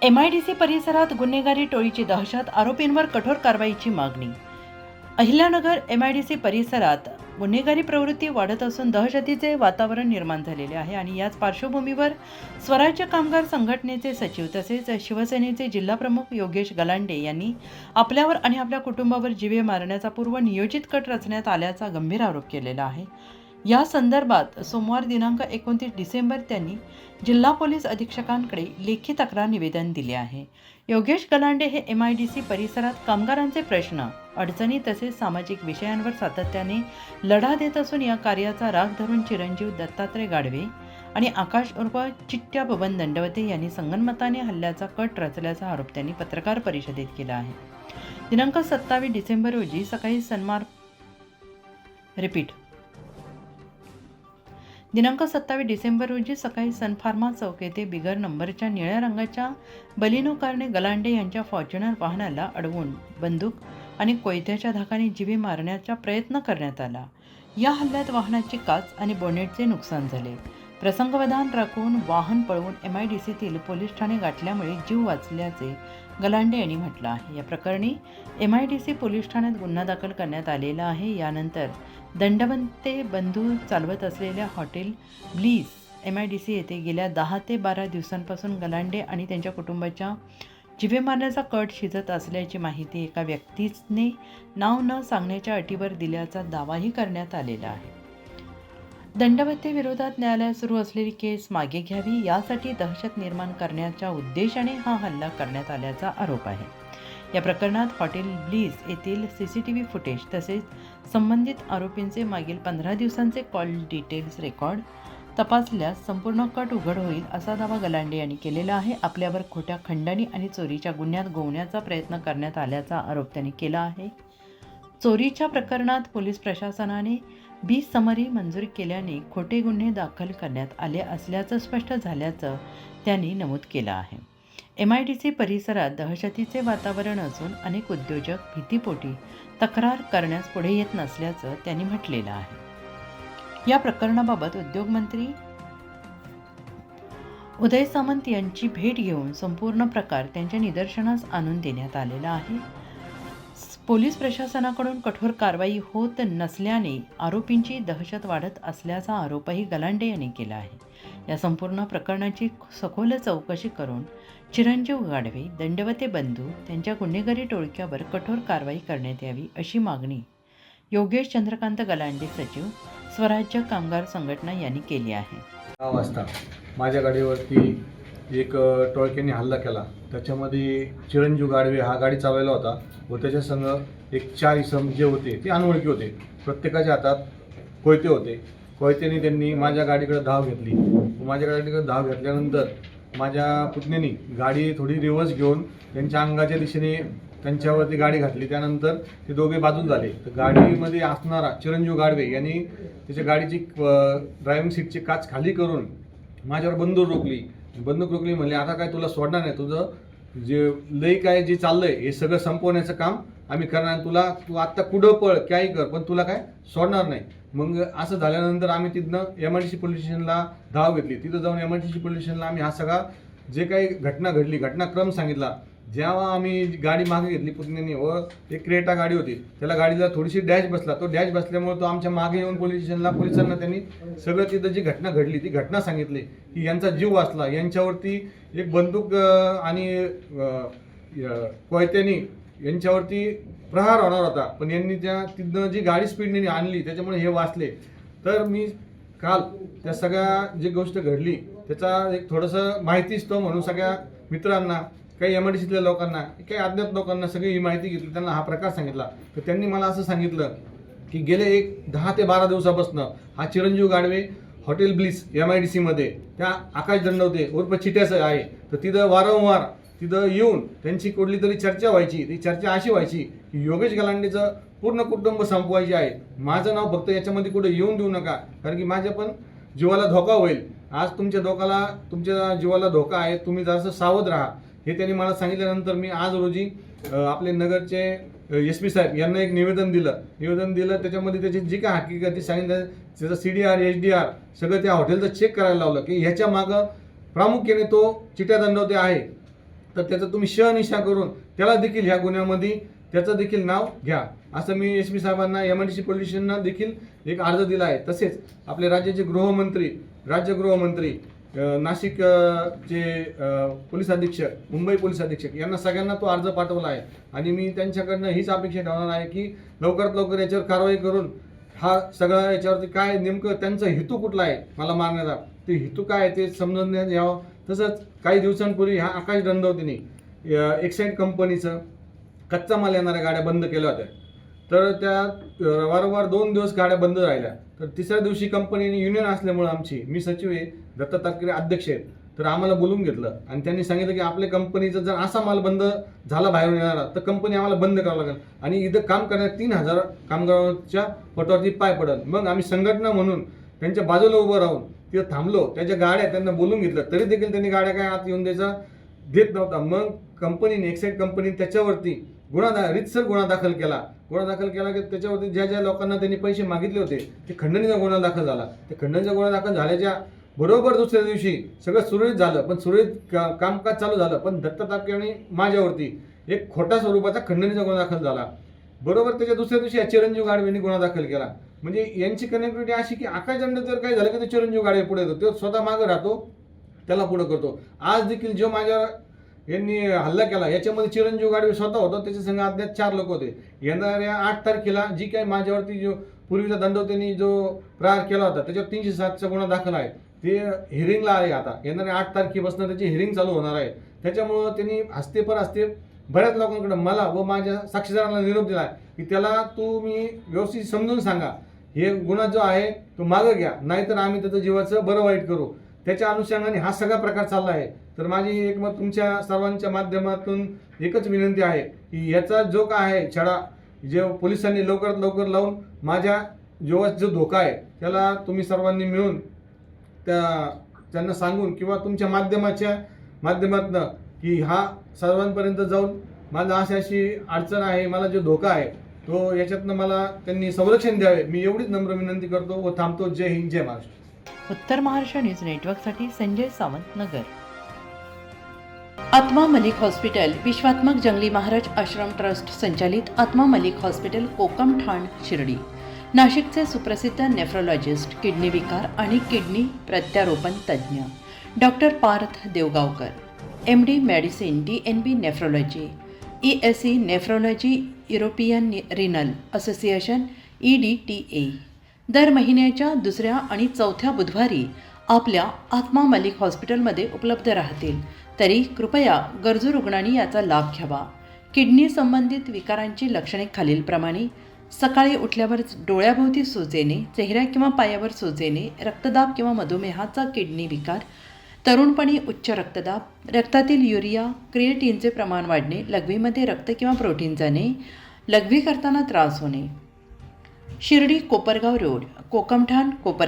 MIDC परिसरात गुन्हेगारी टोळीची दहशत, आरोपींवर कठोर कारवाईची मागणी. अहिल्यानगर MIDC परिसरात गुन्हेगारी प्रवृत्ती वाढत असून दहशतीचे वातावरण निर्माण झालेले आहे आणि याच पार्श्वभूमीवर स्वराज्य कामगार संघटनेचे सचिव तसेच शिवसेनेचे जिल्हाप्रमुख योगेश गलांडे यांनी आपल्यावर आणि आपल्या कुटुंबावर जीवे मारण्याचा पूर्व नियोजित कट रचण्यात आल्याचा गंभीर आरोप केलेला आहे. या संदर्भात सोमवार दिनांक 29 डिसेंबर त्यांनी जिल्हा पोलीस अधीक्षकांकडे लेखी तक्रार निवेदन दिले आहे. योगेश गलांडे हे MIDC परिसरात कामगारांचे प्रश्न, अडचणी तसेच सामाजिक विषयांवर सातत्याने लढा देत असून या कार्याचा राग धरून चिरंजीव दत्तात्रय गाडवे आणि आकाश उर्फ चिट्ट्या बबन दंडवते यांनी संगनमताने हल्ल्याचा कट रचल्याचा आरोप त्यांनी पत्रकार परिषदेत केला आहे. दिनांक 27 डिसेंबर रोजी सकाळी दिनांक 27 डिसेंबर रोजी सकाळी सनफार्मा चौक येथे बिगर नंबरच्या निळ्या रंगाच्या बलिनो कारने गलांडे यांच्या फॉर्च्युनर वाहनाला अडवून बंदूक आणि कोयत्याच्या धाकाने जीवे मारण्याचा प्रयत्न करण्यात आला. या हल्ल्यात वाहनाची काच आणि बोनेटचे नुकसान झाले. प्रसंगावधान राखून वाहन पळवून MIDCतील पोलीस ठाणे गाठल्यामुळे जीव वाचल्याचे गलांडे यांनी म्हटलं आहे. या प्रकरणी MIDC पोलीस ठाण्यात गुन्हा दाखल करण्यात आलेला आहे. यानंतर दंडवते बंधू चालवत असलेल्या हॉटेल ब्लीस MIDC येथे गेल्या 10 ते 12 दिवसांपासून गलांडे आणि त्यांच्या कुटुंबाच्या जीवे मारण्याचा कट शिजत असल्याची माहिती एका व्यक्तीने नाव न सांगण्याच्या अटीवर दिल्याचा दावाही करण्यात आलेला आहे. दंडवते विरोधात न्यायालयात सुरू असलेली केस मागे घ्यावी यासाठी दहशत निर्माण करण्याच्या उद्देशाने हा हल्ला करण्यात आल्याचा आरोप आहे. या प्रकरणात हॉटेल ब्लीस येथील CCTV फुटेज तसेच संबंधित आरोपींचे मागील 15 दिवसांचे कॉल डिटेल्स रेकॉर्ड तपासल्यास संपूर्ण कट उघड होईल असा दावा गलांडे यांनी केलेला आहे. आपल्यावर खोट्या खंडणी आणि चोरीच्या गुन्ह्यात गोवण्याचा प्रयत्न करण्यात आल्याचा आरोप त्यांनी केला आहे. चोरीच्या प्रकरणात पोलीस प्रशासनाने समरी मंजूर केल्याने खोटे गुन्हे दाखल करण्यात आले असल्याचं स्पष्ट झाल्याचं त्यांनी नमूद केलं आहे. MIDC परिसरात दहशतीचे वातावरण असून अनेक उद्योजक भीतीपोटी तक्रार करण्यास पुढे येत नसल्याचं त्यांनी म्हटलेलं आहे. या प्रकरणाबाबत उद्योगमंत्री उदय सामंत यांची भेट घेऊन संपूर्ण प्रकार त्यांच्या निदर्शनास आणून देण्यात आलेला आहे. पोलीस प्रशासनाकडून कठोर कारवाई होत नसल्याने आरोपींची दहशत वाढत असल्याचा आरोपही गलांडे यांनी केला आहे. या संपूर्ण प्रकरणाची सखोल चौकशी करून चिरंजीव गाडवे, दंडवते बंधू त्यांच्या गुन्हेगारी टोळक्यावर कठोर कारवाई करण्यात यावी अशी मागणी योगेश चंद्रकांत गलांडे, सचिव, स्वराज्य कामगार संघटना यांनी केली आहे. 6 वाजता माझ्या गाडीवरती एक टोळक्याने हल्ला केला. त्याच्यामध्ये चिरंजीव गाडवे हा गाडी चालवायला होता व त्याच्या संग एक 4 इसम जे होते ते अनोळखी होते. प्रत्येकाच्या हातात कोयते होते. कोयत्याने त्यांनी माझ्या गाडीकडे धाव घेतली. माझ्या गाडीकडे धाव घेतल्यानंतर माझ्या पुतणीने गाडी थोडी रिव्हर्स घेऊन त्यांच्या अंगाच्या दिशेने त्यांच्यावरती गाडी घातली. त्यानंतर ते दोघे बाजूला झाले. तर गाडीमध्ये असणारा चिरंजीव गाडवे यांनी त्याच्या गाडीची ड्रायव्हिंग सीटची काच खाली करून माझ्यावर बंदूक रोखली. म्हणले आता काय तुला सोडणार नाही, तुझं जे लई काय जे चाललंय हे सगळं संपवण्याचं काम आम्ही करणार, तू आत्ता कुठं पळ काही कर पण तुला काय सोडणार नाही. मग असं झाल्यानंतर आम्ही तिथनं MIDC पोलीस स्टेशनला धाव घेतली. तिथं जाऊन MIDC पोलीस स्टेशनला आम्ही हा सगळा जे काही घटना घडली घटनाक्रम सांगितला. जेव्हा आम्ही गाडी मागे घेतली पुतणीने व एक क्रेटा गाडी होती, त्याला गाडीला थोडीशी डॅश बसला. तो डॅश बसल्यामुळे तो आमच्या मागे येऊन पोलीस स्टेशनला पोलिसांना त्यांनी सगळं तिथं जी घटना घडली ती घटना सांगितली की यांचा जीव वाचला. यांच्यावरती एक बंदूक आणि कोयत्यानी यांच्यावरती प्रहार होणार होता, पण यांनी तिथनं जी गाडी स्पीडने आणली त्याच्यामुळे हे वाचले. तर मी काल त्या सगळ्या जी गोष्ट घडली त्याचा एक थोडंसं माहितीच तो म्हणून सगळ्या मित्रांना, काही MIDCतल्या लोकांना, काही अज्ञात लोकांना सगळी ही माहिती घेतली. त्यांना हा प्रकार सांगितला. तर त्यांनी मला असं सांगितलं की गेले 10 ते 12 दिवसापासून हा चिरंजीव गाडवे हॉटेल ब्लीस MIDCमध्ये त्या आकाश दंडवते उर्फ चिट्याचं आहे. तर तिथं वारंवार तिथं येऊन त्यांची कुठली तरी चर्चा व्हायची. ती चर्चा अशी व्हायची की योगेश गलांडेचं पूर्ण कुटुंब संपवायचे आहे. माझं नाव फक्त याच्यामध्ये कुठं येऊन देऊ नका, कारण की माझ्या पण जीवाला धोका होईल. आज तुमच्या जीवाला धोका आहे, तुम्ही जरासं सावध राहा हे त्यांनी मला सांगितल्यानंतर मी आज रोजी आपले नगरचे SP साहेब यांना एक निवेदन दिलं. त्याच्यामध्ये त्याची जी काय हकीकत सांगितलं, त्याचं CDR HDR सगळं त्या हॉटेलचं चेक करायला लावलं की ह्याच्या मागं प्रामुख्याने तो चिट्या दंडवते आहे. तर त्याचं तुम्ही शहनिशा करून त्याला देखील ह्या गुन्ह्यामध्ये त्याचं देखील नाव घ्या, असं मी SP साहेबांना MIDC पोलीस स्टेशनना देखील एक अर्ज दिला आहे. तसेच आपले राज्याचे राज्य गृहमंत्री नाशिक चे पोलीस अधीक्षक, मुंबई पोलीस अधीक्षक यांना सगळ्यांना तो अर्ज पाठवला आहे आणि मी त्यांच्याकडनं हीच अपेक्षा ठेवणार आहे की लवकरात लवकर याच्यावर कारवाई करून हा सगळा याच्यावरती काय नेमकं त्यांचा हेतू कुठला आहे मला मारण्याचा, ते हेतू काय आहे ते समजण्यात यावं. तसंच काही दिवसांपूर्वी ह्या आकाश दंडवतीने एक्साईड कंपनीचं कच्चा माल येणाऱ्या गाड्या बंद केल्या होत्या. तर त्या वारंवार 2 दिवस गाड्या बंद राहिल्या. तर तिसऱ्या दिवशी कंपनीने युनियन असल्यामुळे मी सचिव आहे, दत्त तारकरे अध्यक्ष आहेत, तर आम्हाला बोलून घेतलं आणि त्यांनी सांगितलं की आपल्या कंपनीचा जर असा माल बंद झाला बाहेरून येणारा तर कंपनी आम्हाला बंद करावं लागेल आणि इथं काम करण्यात 3000 कामगारांच्या पोटावरती पाय पडेल. मग आम्ही संघटना म्हणून त्यांच्या बाजूला उभं राहून तिथं थांबलो. त्याच्या गाड्या त्यांना बोलून घेतलं तरी देखील त्यांनी गाड्या काय आत येऊन द्यायचा देत नव्हता. मग कंपनीने एक्साईड कंपनीने त्याच्यावरती रीतसर गुन्हा दाखल केला की त्याच्यावरती ज्या लोकांना त्यांनी पैसे मागितले होते ते खंडणीचा गुन्हा दाखल झाला. ते खंडणीचा गुन्हा दाखल झाल्याच्या बरोबर दुसऱ्या दिवशी सगळं सुरळीत झालं, पण सुरळीत कामकाज चालू झालं, पण दत्त तारकरे माझ्यावरती एक खोटा स्वरूपाचा खंडणीचा गुन्हा दाखल झाला. बरोबर त्याच्या दुसऱ्या दिवशी चिरंजीव गाडवेंनी गुन्हा दाखल केला. म्हणजे यांची कनेक्टिव्हिटी अशी की आकाश दंड जर काही झालं की ते चिरंजीव गाडवे पुढे येतो, तो स्वतः मागं राहतो, त्याला पुढे करतो. आज देखील जो माझ्या यांनी हल्ला केला याच्यामध्ये चिरंजीव गाडवे स्वतः होतो, त्याच्या संघ अज्ञात 4 लोक होते. येणाऱ्या 8 तारखेला जी काही माझ्यावरती जो पूर्वीचा दंडवतीने जो प्रहार केला होता त्याच्यावर 307चा गुन्हा दाखल आहे, ते हिअरिंगला आहे. आता येणाऱ्या 8 तारखेपासून त्याची हिअरिंग चालू होणार आहे. त्याच्यामुळं त्यांनी हस्ते बऱ्याच लोकांकडे मला व माझ्या साक्षीदारांना निरोप दिला की त्याला तुम्ही व्यवस्थित समजून सांगा, हे गुन्हा जो आहे तो मागं घ्या, नाहीतर आम्ही त्याचं जीवाचं बरं वाईट करू. त्याच्या अनुषंगाने हा सगळा प्रकार चालला आहे. तर माझी एक मत तुमच्या सर्वांच्या माध्यमातून एकच विनंती आहे की याचा जो काय आहे छडा जे पोलिसांनी लवकरात लवकर लावून माझ्या जीवाचा जो धोका आहे त्याला तुम्ही सर्वांनी मिळून त्यांना सांगून किंवा तुमच्या माध्यमातून की हा सर्वांपर्यंत जाऊन माझा अशी अडचण आहे, मला जो धोका आहे तो याच्यातनं मला त्यांनी संरक्षण द्यावे, मी एवढीच नम्र विनंती करतो व थांबतो. जय हिंद, जय महाराष्ट्र. उत्तर महाराष्ट्र न्यूज नेटवर्कसाठी संजय सावंत, नगर. आत्मा मलिक हॉस्पिटल विश्वात्मक जंगली महाराज आश्रम ट्रस्ट संचालित आत्मा मलिक हॉस्पिटल कोकम ठाण शिर्डी. नाशिकचे सुप्रसिद्ध नेफ्रोलॉजिस्ट, किडनी विकार आणि किडनी प्रत्यारोपण तज्ज्ञ doctor Parth Devgaonkar, MD medicine, DNB nephrology, ESE nephrology, European renal association EDTA दर महिन्याच्या 2ऱ्या आणि 4थ्या बुधवारी आपल्या आत्मा मलिक हॉस्पिटलमध्ये उपलब्ध राहतील. तरी कृपया गरजू रुग्णांनी याचा लाभ घ्यावा. किडनी संबंधित विकारांची लक्षणे खालीलप्रमाणे: सकाळी उठल्यावर डोळ्याभोवती सूज येणे, चेहऱ्या किंवा पायावर सूज येणे, रक्तदाब किंवा मधुमेहाचा किडनी विकार, तरुणपणी उच्च रक्तदाब, रक्तातील युरिया क्रिएटिनचे प्रमाण वाढणे, लघवीमध्ये रक्त किंवा प्रोटीन जाणे, लघवी करताना त्रास होणे. शिर्डी कोपरगाव रोड, कोकमठाण, कोपरगाव.